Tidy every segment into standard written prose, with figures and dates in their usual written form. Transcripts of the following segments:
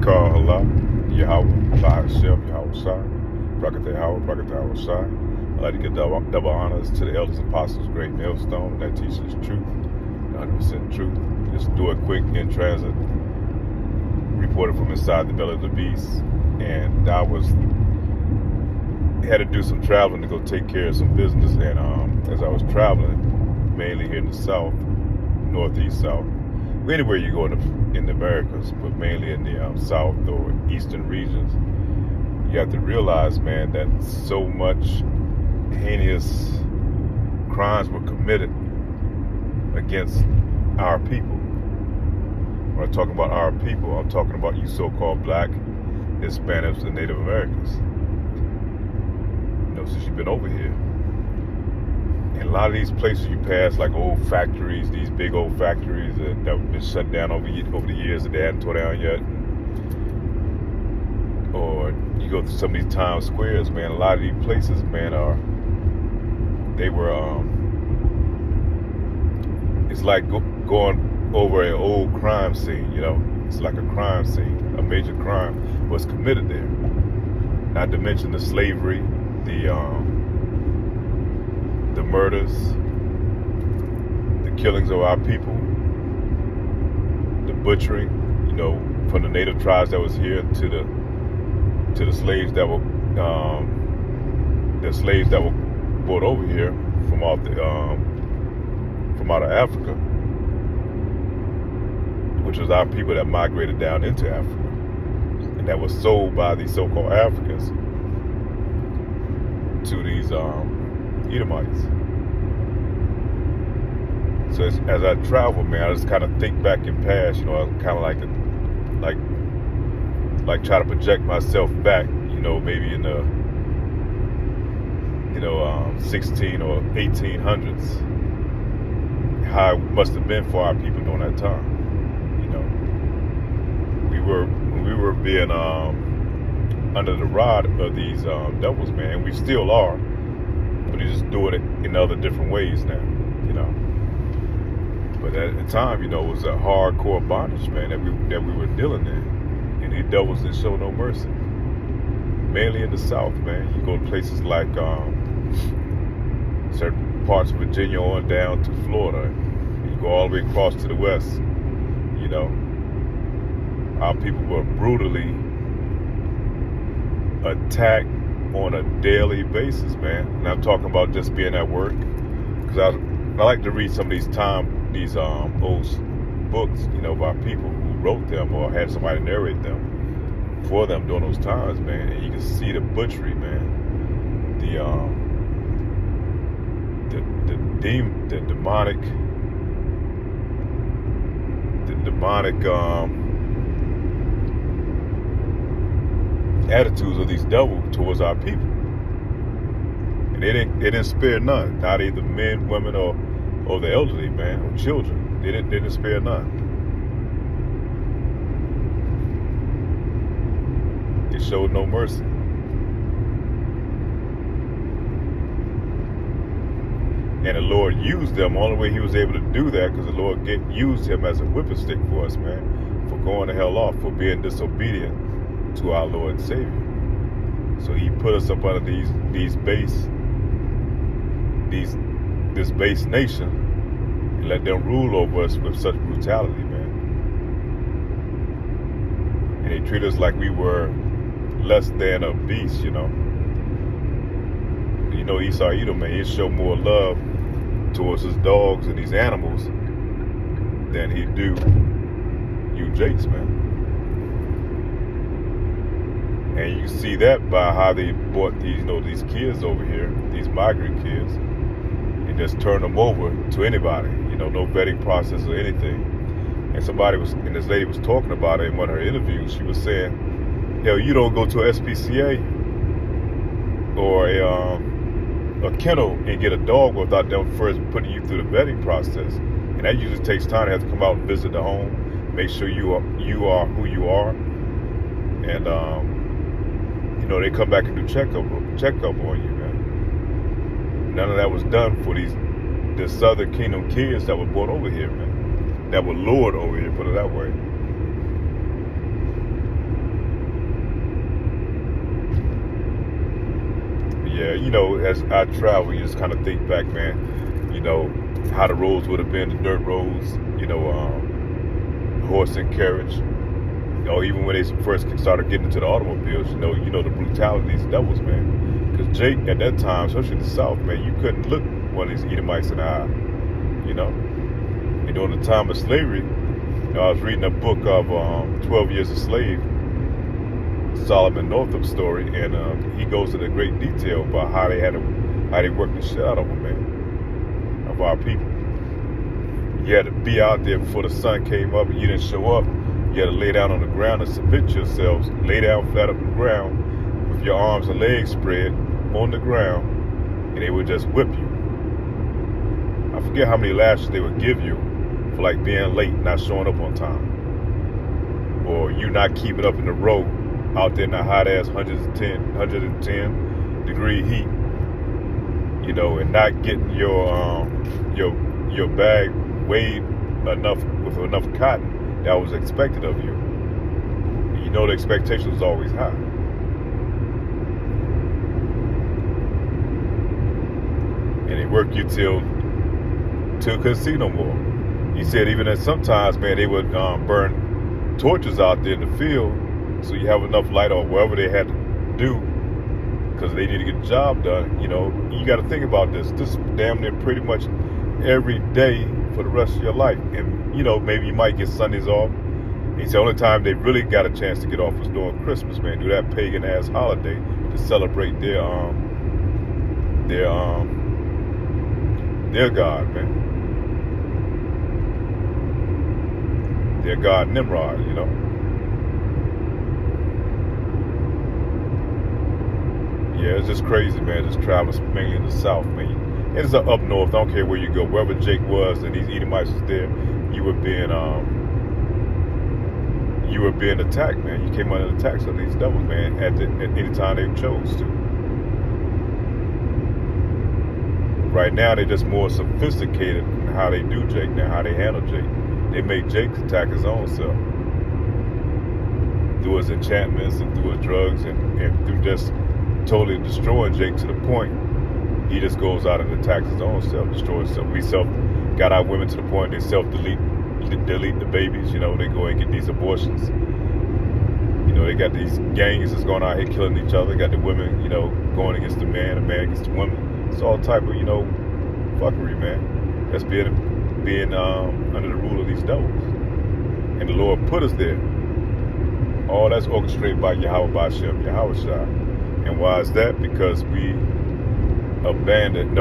Call Allah, Yahweh, Bahashem, Yahweh Shai, Brakatah Yahweh, Brakatah Yahweh Shai. I'd like to give double honors to the elders apostles, great millstone that teaches truth, 100% truth. Just do a quick in transit, reported from inside the belly of the beast. And I had to do some traveling to go take care of some business. And as I was traveling, mainly here in the south, northeast south, anywhere you go in the Americas, but mainly in the south or eastern regions, you have to realize, man, that so much heinous crimes were committed against our people. When I talk about our people, I'm talking about you so-called black, Hispanics, and Native Americans. Since you've been over here. And a lot of these places you pass, like old factories, these big old factories that have been shut down over the years that they hadn't tore down yet. Or you go to some of these town squares, man, a lot of these places, man, it's like going over an old crime scene, It's like a crime scene. A major crime was committed there. Not to mention the slavery, the murders, the killings of our people, the butchering, from the native tribes that was here to the slaves that were brought over here from out of Africa, which was our people that migrated down into Africa, and that was sold by these so-called Africans to these Edomites. So as I travel, man, I just kind of think back in past, I kind of like try to project myself back, maybe in the 16 or 1800s, how it must have been for our people during that time. We were being under the rod of these devils, man. We still are, but he's just doing it in other different ways now, But at the time, it was a hardcore bondage, man, that we were dealing in, and these devils didn't show no mercy. Mainly in the South, man. You go to places like certain parts of Virginia on down to Florida. You go all the way across to the West, Our people were brutally attacked on a daily basis, man. And I'm talking about just being at work, because I like to read some of these old books, of our people who wrote them or had somebody narrate them for them during those times, man. And you can see the butchery, man. The demonic attitudes of these devils towards our people, and they didn't spare none, not either men, women, or the elderly, man, or children. They didn't spare none. They showed no mercy. And the Lord used them. Only way he was able to do that because the Lord used him as a whipping stick for us, man, for going the hell off, for being disobedient to our Lord and Savior. So he put us up under this base nation and let them rule over us with such brutality, man. And they treat us like we were less than a beast, Esau Edom, man, he show more love towards his dogs and these animals than he do you Jakes, man. And you can see that by how they brought these kids over here, these migrant kids, and just turn them over to anybody, no vetting process or anything. And this lady was talking about it in one of her interviews. She was saying, hell, you don't go to a SPCA or a kennel and get a dog without them first putting you through the vetting process. And that usually takes time. They have to come out and visit the home, make sure you are who you are. And, they come back and do checkup on you, man. None of that was done for the Southern Kingdom kids that were born over here, man. That were lured over here, put it that way. you know, as I travel, you just kind of think back, man, you know, how the roads would have been, the dirt roads, you know, horse and carriage. You know, even when they first started getting into the automobiles, you know the brutality of these devils, man. Because Jake, at that time, especially in the South, man, you couldn't look one of these Edomites in the eye, you know. And during the time of slavery, you know, I was reading a book of 12 Years a Slave, Solomon Northup story, and he goes into great detail about how they worked the shit out of them, man, of our people. You had to be out there before the sun came up, and you didn't show up. You had to lay down on the ground and submit yourselves, lay down flat on the ground with your arms and legs spread on the ground, and they would just whip you. I forget how many lashes they would give you for like being late, not showing up on time, or you not keeping up in the row out there in the hot ass 110 degree heat, you know, and not getting your bag weighed enough with enough cotton that was expected of you. You know the expectation was always high. And they work you till couldn't see no more. He said even that sometimes, man, they would burn torches out there in the field so you have enough light or whatever they had to do because they need to get the job done. You know, you got to think about this. This damn near pretty much every day for the rest of your life. And, you know, maybe you might get Sundays off. It's the only time they really got a chance to get off was during Christmas, man. Do that pagan ass holiday to celebrate their God, man. Their God Nimrod, you know. Yeah, it's just crazy, man. Just traveling mainly in the South, man. It's up north. I don't care where you go. Wherever Jake was and these Edomites was there, you were being attacked, man. You came under the attacks of these devils, man, at any time they chose to. Right now, they're just more sophisticated in how they do Jake now, how they handle Jake. They made Jake attack his own self through his enchantments and through his drugs and through just totally destroying Jake to the point he just goes out and attacks his own self, destroys himself. We got our women to the point they delete the babies. You know, they go and get these abortions. You know, they got these gangs that's going out here killing each other. They got the women, you know, going against the man against the woman. It's all type of, you know, fuckery, man. That's being under the rule of these devils. And the Lord put us there. All that's orchestrated by Yahweh Bashem, Yahweh Shah. And why is that? Because we abandoned,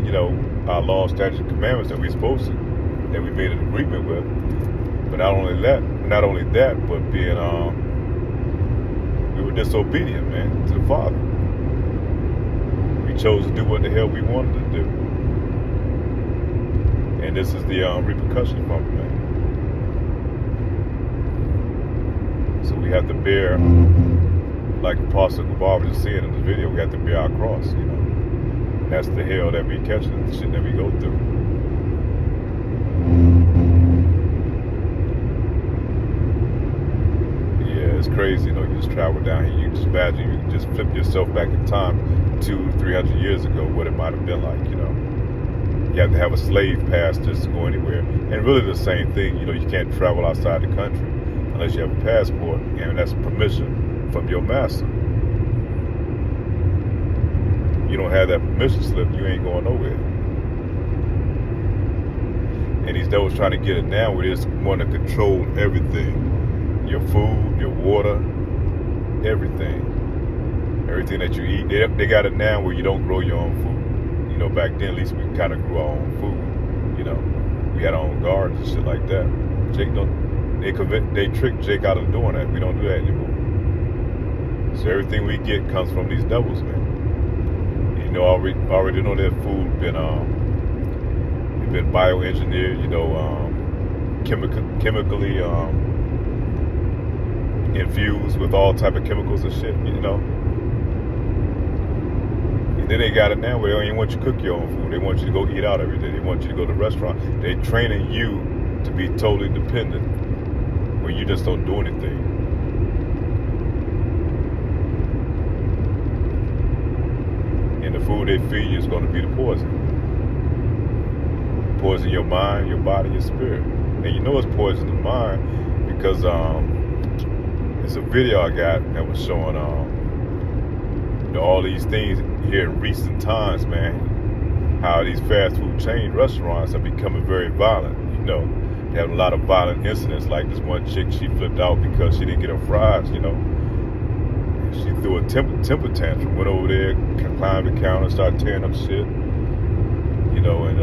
you know, our laws, statutes, and commandments that we're supposed to, that we made an agreement with. But not only that, but being, we were disobedient, man, to the Father. We chose to do what the hell we wanted to do. And this is the repercussion from it, man. So we have to bear, like Apostle Gabar was saying in the video, we have to bear our cross, you know. And that's the hell that we catch and the shit that we go through. Yeah, it's crazy, you know, you just travel down here, you can just imagine, you can just flip yourself back in time 200-300 years ago, what it might have been like, you know. You have to have a slave pass just to go anywhere. And really the same thing, you know, you can't travel outside the country unless you have a passport, and that's permission from your master. You don't have that permission slip, you ain't going nowhere. And these devils trying to get it now where they just want to control everything. Your food, your water, everything. Everything that you eat. They got it now where you don't grow your own food. You know, back then at least we kind of grew our own food. You know, we had our own gardens and shit like that. They tricked Jake out of doing that. We don't do that anymore. So everything we get comes from these devils, man. You know, already know that food been bioengineered. You know, chemically infused with all type of chemicals and shit. You know. And then they got it now where they don't even want you to cook your own food. They want you to go eat out every day. They want you to go to the restaurant. They're training you to be totally dependent, where you just don't do anything. food they feed you is going to be the poison. Poison your mind, your body, your spirit. And you know it's poison the mind because it's a video I got that was showing all these things here in recent times, man. How these fast food chain restaurants are becoming very violent. You know, they have a lot of violent incidents. Like this one chick, she flipped out because she didn't get her fries. You know, she threw a temper tantrum. Went over there, climbed the counter, started tearing up shit. You know, and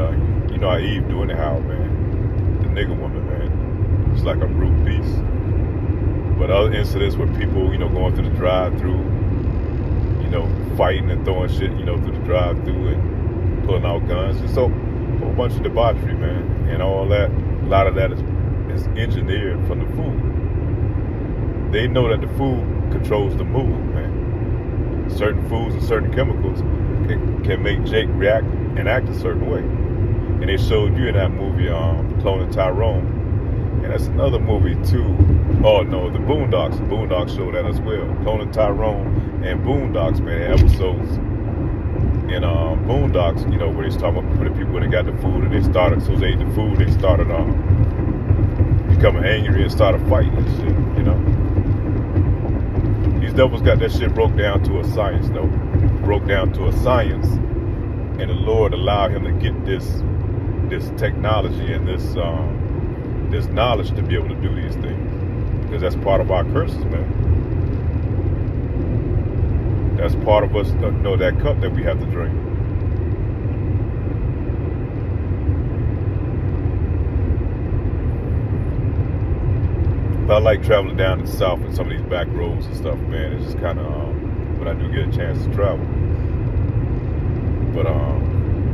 you know how Eve doing it, how, man, the nigga woman, man, it's like a brute beast. But other incidents where people, you know, going through the drive-through, you know, fighting and throwing shit, you know, through the drive-through and pulling out guns. And so a whole bunch of debauchery, man, and all that. A lot of that is engineered from the food. They know that the food controls the mood, man. Certain foods and certain chemicals can make Jake react and act a certain way. And they showed you in that movie, Cloning Tyrone. And that's another movie too. Oh no, the Boondocks. The Boondocks showed that as well. Cloning Tyrone and Boondocks, man, episodes in Boondocks, you know, where they talking about the people when they got the food and they started, so they ate the food, they started becoming angry and started fighting and shit, you know. These devils got that shit broke down to a science, though. Broke down to a science, and the Lord allowed him to get this technology and this knowledge to be able to do these things. Because that's part of our curses, man. That's part of us, know that cup that we have to drink. But I like traveling down to the south and some of these back roads and stuff, man. It's just kind of, when I do get a chance to travel. But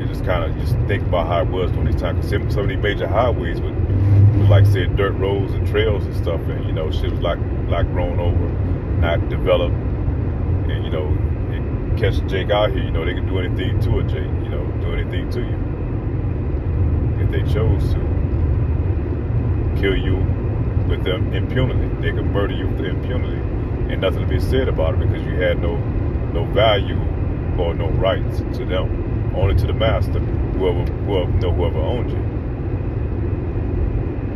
it just kind of, just think about how it was during these times. Because some of these major highways with like, say, dirt roads and trails and stuff, and, you know, shit was like grown over, not developed. And, you know, catch Jake out here, you know, they can do anything to a Jake, you know, do anything to you. If they chose to. Kill you with them impunity. They can murder you with impunity and nothing to be said about it because you had no value or no rights to them. Only to the master, whoever owned you.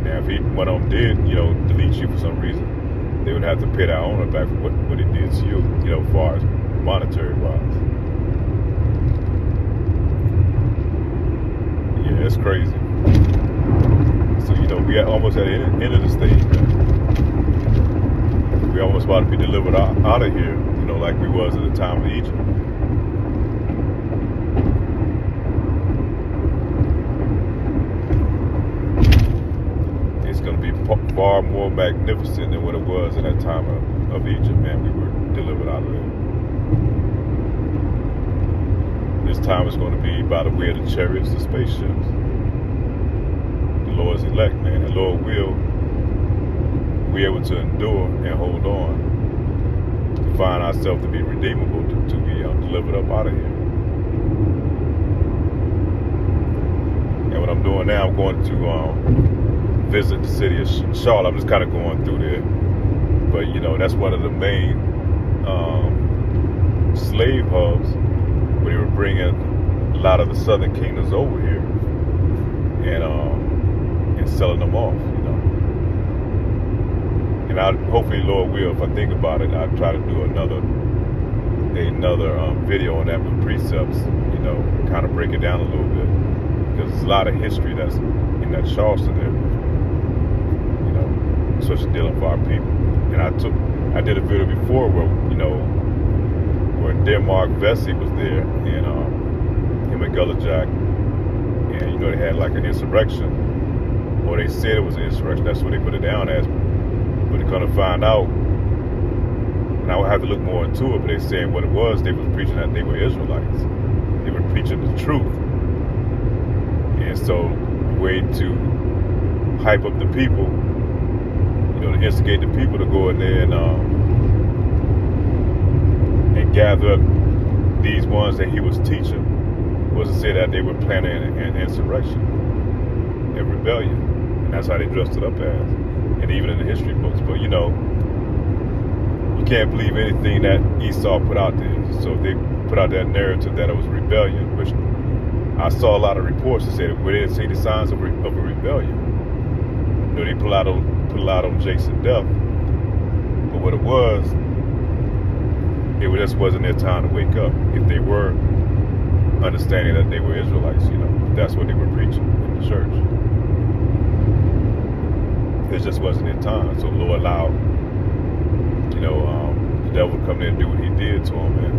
Now if one of them did, you know, delete you for some reason, they would have to pay that owner back for what he did to you, you know, as far as monetary wise. Yeah, it's crazy. So, you know, we are almost at the end of the stage, man. We're almost about to be delivered out of here, you know, like we was at the time of Egypt. It's going to be far more magnificent than what it was in that time of Egypt, man. We were delivered out of there. This time is going to be by the way of the chariots, the spaceships. The Lord's elect, man. The Lord will be able to endure and hold on to find ourselves to be redeemable, to be delivered up out of here. And what I'm doing now, I'm going to visit the city of Charlotte. I'm just kind of going through there. But, you know, that's one of the main slave hubs where they were bringing a lot of the southern kingdoms over here and selling them off, you know. And hopefully, Lord will, if I think about it, I'll try to do another video on that with precepts, you know, kind of break it down a little bit. Because there's a lot of history that's in that Charleston area, you know, especially dealing for our people. And I did a video before where, you know, where Denmark Vesey was there, and him and Gullah Jack, and, you know, they had like an insurrection, or they said it was an insurrection. That's what they put it down as. But they're gonna find out, and I would have to look more into it. But they saying what it was, they was preaching that they were Israelites. They were preaching the truth, and so the way to hype up the people, you know, to instigate the people to go in there and gather up these ones that he was teaching, was to say that they were planning an insurrection, a rebellion, and that's how they dressed it up as, and even in the history books. But, you know, you can't believe anything that Esau put out there. So they put out that narrative that it was rebellion, which I saw a lot of reports that said we didn't see the signs of a rebellion. You know, they put a lot on Jason death, but what it just wasn't their time to wake up. If they were understanding that they were Israelites, you know, that's what they were preaching in the church. It just wasn't their time. So the Lord allowed, you know, the devil to come in and do what he did to him, and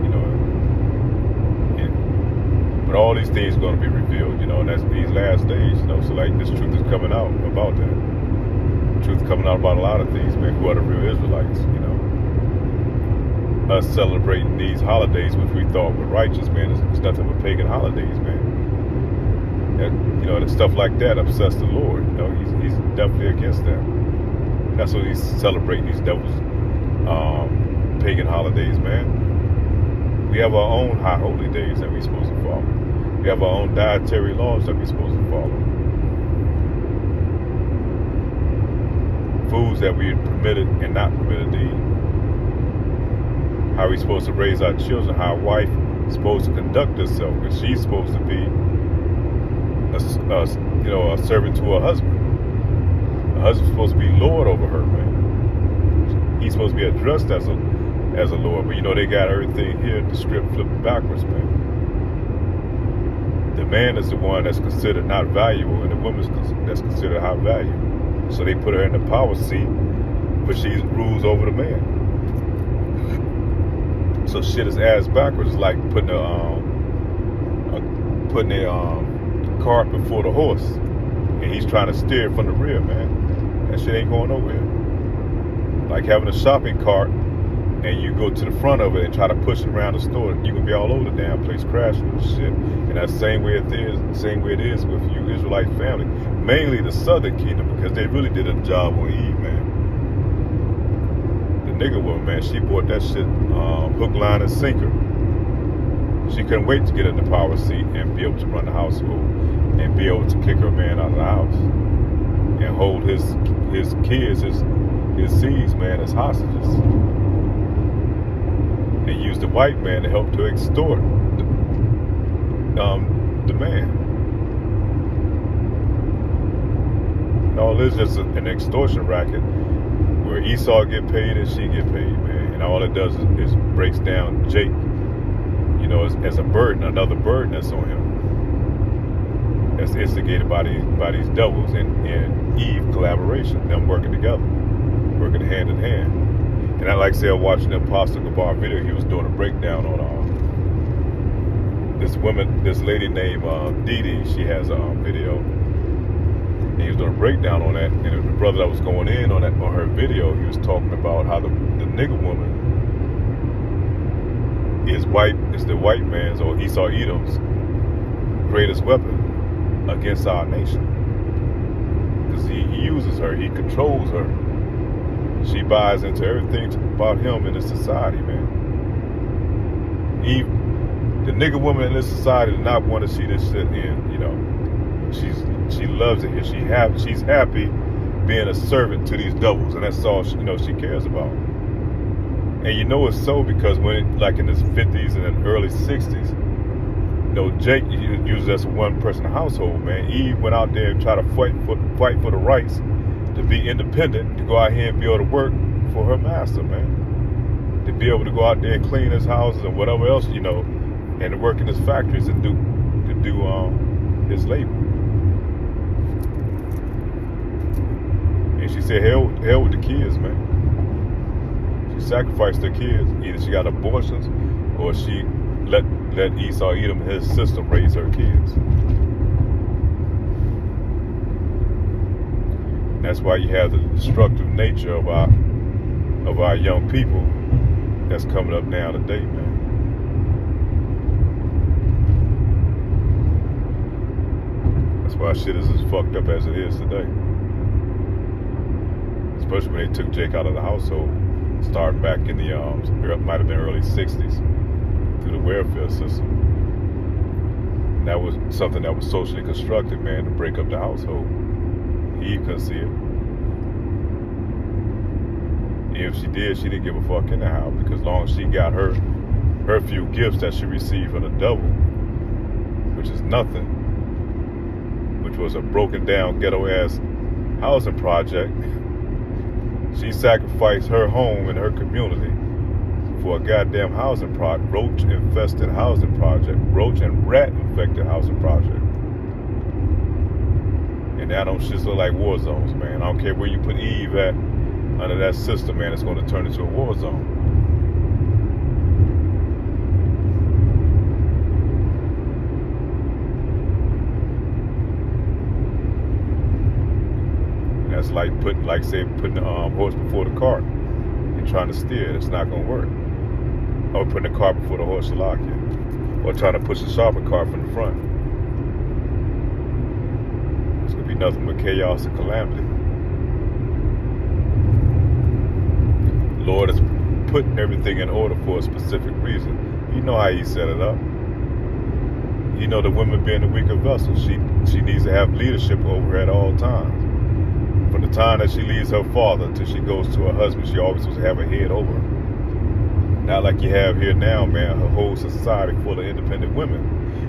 you know, but all these things are going to be revealed, you know, and that's these last days, you know. So like this truth is coming out about that. Truth coming out about a lot of things, man. Who are the real Israelites, you know? Us celebrating these holidays, which we thought were righteous, man, it's nothing but pagan holidays, man. That, you know, that stuff like that upsets the Lord. You know, he's definitely against that. That's what he's celebrating, these devils, pagan holidays, man. We have our own high holy days that we're supposed to follow. We have our own dietary laws that we're supposed to follow. Foods that we permitted and not permitted to eat. How we're supposed to raise our children. How a wife is supposed to conduct herself, because she's supposed to be a servant to her husband. The husband's supposed to be Lord over her, man. He's supposed to be addressed as a Lord, but you know they got everything here, the script flipped backwards, man. The man is the one that's considered not valuable, and the woman that's considered high value. So they put her in the power seat, but she rules over the man. So shit is ass backwards. It's like putting a cart before the horse, and he's trying to steer from the rear, man. That shit ain't going nowhere. Like having a shopping cart, and you go to the front of it and try to push it around the store. You can be all over the damn place crashing and shit. And that's the same way it is with you Israelite family, mainly the Southern Kingdom, because they really did a job on Eve, man. The nigga woman, man, she bought that shit hook, line, and sinker. She couldn't wait to get in the power seat and be able to run the household and be able to kick her man out of the house and hold his kids, his seeds, man, as hostages. And use the white man to help to extort the man. And all this is just an extortion racket where Esau get paid and she get paid, man. And all it does is breaks down Jake, you know, as a burden, another burden that's on him. That's instigated by these devils and Eve collaboration, them working together, working hand in hand. And I like I said, watching the Apostle Gabar video, he was doing a breakdown on this lady named Dee. She has a video. And he was doing a breakdown on that. And the brother that was going in on her video, he was talking about how the nigger woman is the white man's, or Esau Edom's, greatest weapon against our nation. Because he uses her, he controls her. She buys into everything about him in this society, man. The nigger woman in this society does not want to see this shit in, you know. She loves it here. She's happy being a servant to these devils, and that's all she cares about. And you know it's so because when, like in the 50s and the early 60s, you know, Jake used as a one-person household, man. Eve went out there and tried to fight for the rights to be independent, to go out here and be able to work for her master, man. To be able to go out there and clean his houses and whatever else, you know, and to work in his factories and do his labor. And she said, hell with the kids, man. She sacrificed her kids. Either she got abortions or she let Esau Edom and his system raise her kids. That's why you have the destructive nature of our young people that's coming up now today, man. That's why shit is as fucked up as it is today. Especially when they took Jake out of the household, starting back in the might have been early 60s, through the welfare system. And that was something that was socially constructed, man, to break up the household. Eve couldn't see it. If she did, she didn't give a fuck anyhow, because as long as she got her few gifts that she received from the devil, which is nothing, which was a broken down ghetto ass housing project. She sacrificed her home and her community for a goddamn housing project, roach infested housing project, roach and rat infected housing project. And now them shits look like war zones, man. I don't care where you put Eve at under that system, man, it's going to turn into a war zone. And that's like putting the horse before the cart and trying to steer it. It's not going to work. Or putting the cart before the horse to lock it. Or trying to push the sharper cart from the front. It's going to be nothing but chaos and calamity. Lord is putting everything in order for a specific reason. You know how he set it up. You know, the woman being the weaker vessel, she needs to have leadership over her at all times. From the time that she leaves her father till she goes to her husband, she always supposed to have a head over her. Not like you have here now, man, a whole society full of independent women.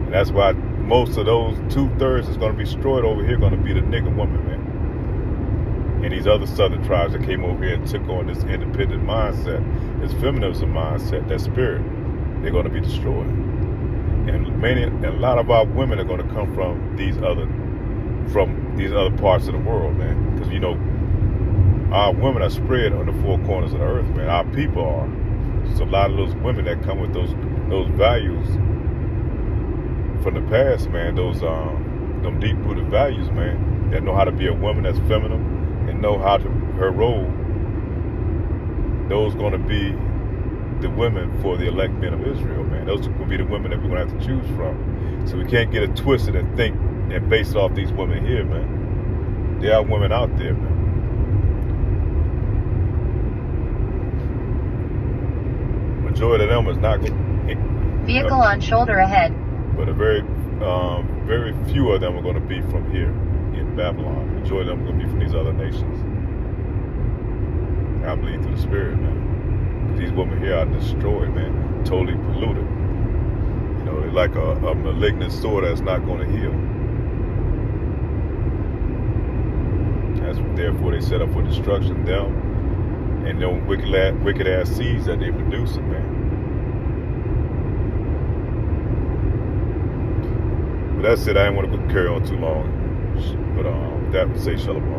And that's why most of those 2/3 that's going to be destroyed over here going to be the nigger woman, man. And these other southern tribes that came over here and took on this independent mindset, this feminism mindset, that spirit, they're going to be destroyed. And a lot of our women are going to come from these other parts of the world, man. Because, you know, our women are spread on the four corners of the earth, man. Our people are. So a lot of those women that come with those values from the past, man, them deep-rooted values, man, that know how to be a woman that's feminine and know how to her role, those going to be the women for the elect men of Israel, man. Those will be the women that we're going to have to choose from. So we can't get it twisted and think and base it off these women here, man. There are women out there, man. Majority of them is not going to... Vehicle on shoulder ahead. But a very few of them are going to be from here in Babylon. Majority of them are going to be from these other nations. I believe through the spirit, man. Because these women here are destroyed, man. Totally polluted. You know, they're like a malignant sore that's not going to heal. Therefore, they set up for destruction, them and them wicked ass seeds that they producing, man. But that's it. I didn't want to carry on too long. But that would say shalom.